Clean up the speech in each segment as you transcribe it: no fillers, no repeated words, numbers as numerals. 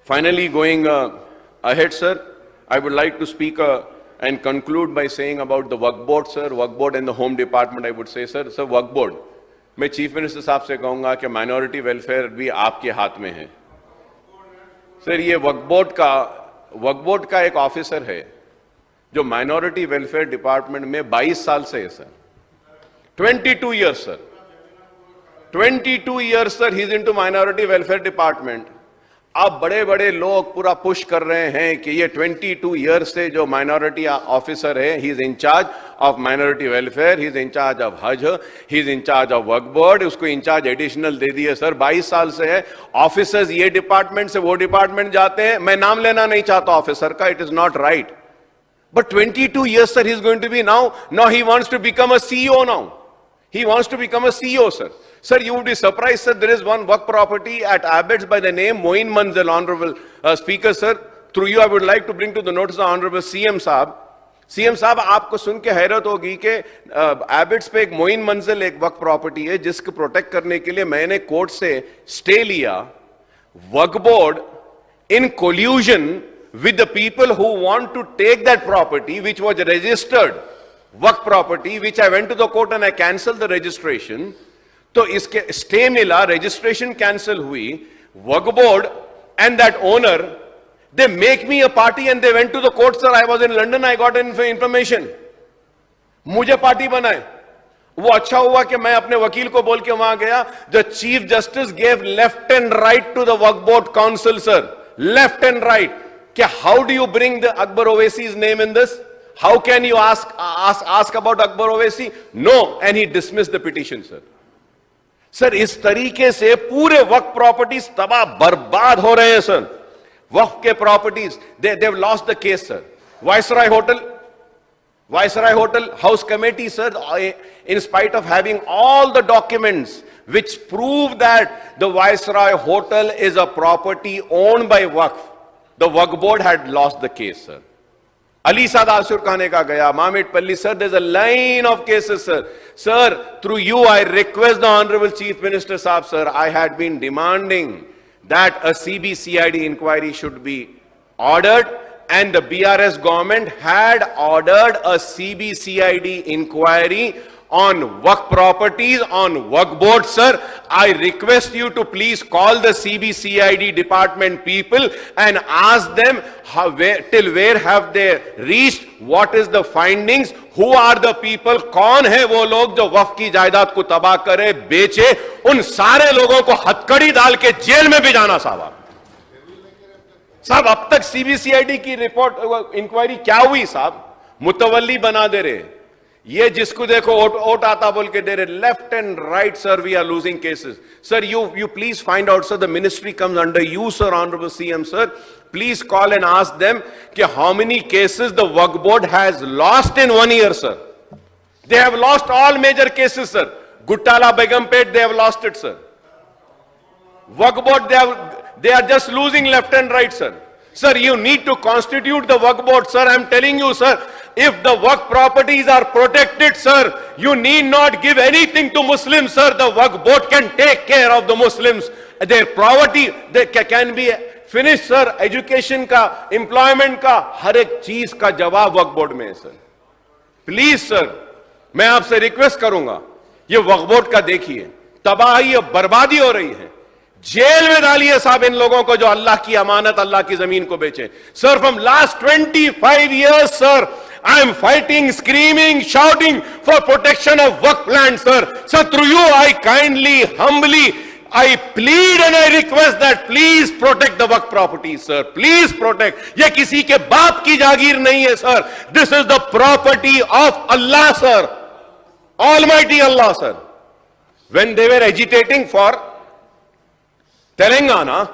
Finally, going ahead, sir, I would like to speak and conclude by saying about the Waqf Board, sir, Waqf Board and the Home Department, I would say, sir, Waqf Board. मैं chief minister साहब से कहूंगा कि minority welfare भी आपके हाथ में है। सर, ये वक्फ बोर्ड का एक ऑफिसर है जो माइनॉरिटी वेलफेयर डिपार्टमेंट में 22 साल से है sir. 22 years sir, 22 years sir, he is into minority welfare department. अब बड़े बड़े लोग पूरा पुश कर रहे हैं कि ये 22 years से जो माइनॉरिटी ऑफिसर है, he is in charge of minority welfare, he is in charge of Haj, he is in charge of Waqf board, उसको इंचार्ज एडिशनल दे दिए सर। 22 साल से है। ऑफिसर्स ये डिपार्टमेंट से वो डिपार्टमेंट जाते हैं। मैं नाम लेना नहीं चाहता ऑफिसर का, it is not right, but 22 years sir, he is going to be now he wants to become a CEO now. He wants to become a CEO, sir. Sir, you would be surprised, sir. There is one work property at Abbots by the name Moin Manzil, Honorable Speaker, sir. Through you, I would like to bring to the notice of Honorable CM Saab. CM साहब, आपको सुन के हैरत होगी कि एबिट्स पे एक मोइन मंजिल एक वक्फ प्रॉपर्टी है जिसको प्रोटेक्ट करने के लिए मैंने कोर्ट से स्टे लिया। Waqf board in collusion with the people who want to take that property which was registered work property, which I went to the court and I cancelled the registration. तो इसके stay मिला, registration cancel हुई। Work board and that owner, they make me a party and they went to the court, sir. I was in London, I got information. मुझे party बनाए। वो अच्छा हुआ कि मैं अपने वकील को बोल के वहां गया। The chief justice gave left and right to the work board council, sir. Left and right. How do you bring the Akbar Owaisi's name in this? How can you ask about Akbar Owaisi? No, and he dismissed the petition, sir. Sir, इस तरीके से पूरे वक्फ properties तबाह बर्बाद हो रहे हैं sir. वक्फ के properties they've lost the case, sir. Viceroy Hotel House Committee, sir, in spite of having all the documents which prove that the Viceroy Hotel is a property owned by Waqf, the Waqf Board had lost the case, sir. Ali Saad Ashur Khane ka gaya, Mamit Palli, sir, there's a line of cases, sir. Sir, through you, I request the Honorable Chief Minister Saab, sir, I had been demanding that a CBCID inquiry should be ordered, and the BRS government had ordered a CBCID inquiry on Waqf properties, on Waqf Board, sir. I request you to please call the CBCID department people and ask them till where have they reached, what is the findings, who are the people, कौन है वो लोग जो वक्फ की जायदाद को तबाह करे, बेचे, उन सारे लोगों को हथकड़ी डाल के जेल में भी जाना साहब। साहब, अब तक CBCID की रिपोर्ट इंक्वायरी क्या हुई साहब? मुतवल्ली बना दे रहे, ये जिसको देखो ओट आता बोल के दे रहे। Left and right, sir, we are losing cases. Sir, you please find out, sir, the ministry comes under you, sir, Honorable CM, sir. Please call and ask them how many cases the Waqf Board has lost in 1 year, sir. They have lost all major cases, sir. Guttala Begumpet, they have lost it, sir. Waqf Board, they are just losing left and right, sir. Sir, you need to constitute the Waqf Board, sir. I am telling you, sir, if the Waqf properties are protected, sir, you need not give anything to Muslims, sir. The Waqf Board can take care of the Muslims. Their poverty can be finished, sir. Education ka, employment का, हर एक चीज का जवाब वक्फ board में है, sir. Please sir, मैं आपसे request करूंगा, ये वक्फ बोर्ड का देखिए, तबाही और बर्बादी हो रही है। जेल में डालिए साहब इन लोगों को जो अल्लाह की अमानत, अल्लाह की जमीन को बेचे। Sir, from last 25 years, sir, I am fighting, screaming, shouting for protection of waqf land, sir. Sir, through you, I kindly, humbly, I plead and I request that please protect the waqf properties, sir. Please protect. ये किसी के बाप की जागीर नहीं है, sir. This is the property of Allah, sir. Almighty Allah, sir. When they were agitating for Telangana,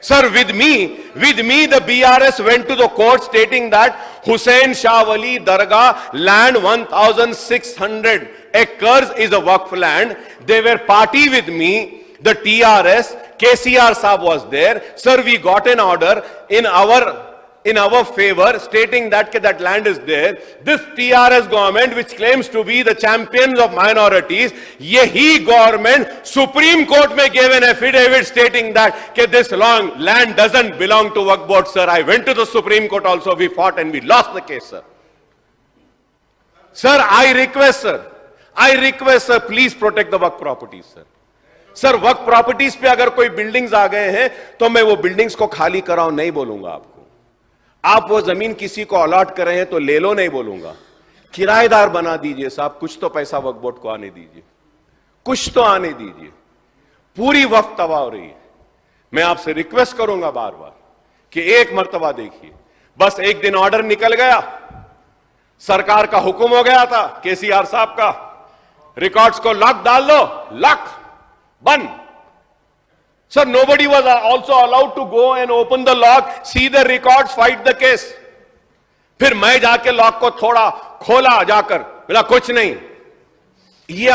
sir, with me, the BRS went to the court stating that Hussain Shah Wali Dargah land 1,600 acres is a waqf land. They were party with me. The TRS, KCR Saab was there. Sir, we got an order in our in our favor, stating that that land is there. This TRS government, which claims to be the champions of minorities, yahi government Supreme Court may gave an affidavit stating that this land doesn't belong to Waqf Board, sir. I went to the Supreme Court also. We fought and we lost the case, sir. Sir, I request, sir, please protect the Waqf properties, sir. Sir वक्त properties पे अगर कोई buildings आ गए हैं तो मैं वो buildings को खाली कराऊं नहीं बोलूंगा आपको। आप वो जमीन किसी को अलॉट कर रहे हैं तो ले लो नहीं बोलूंगा। किराएदार बना दीजिए साहब, कुछ तो पैसा वक्फ बोर्ड को आने दीजिए, कुछ तो आने दीजिए। पूरी वक्त तबाह हो रही है। मैं आपसे रिक्वेस्ट करूंगा बार बार कि एक मर्तबा देखिए, बस एक दिन ऑर्डर निकल गया, सरकार का हुक्म हो गया था केसीआर साहब का, रिकॉर्ड्स को लॉक डाल दो, लॉक बंद। Sir, nobody was also allowed to go and open the lock, see the records, fight the case. फिर मैं जाके लॉक को थोड़ा खोला जाकर, बोला कुछ नहीं, ये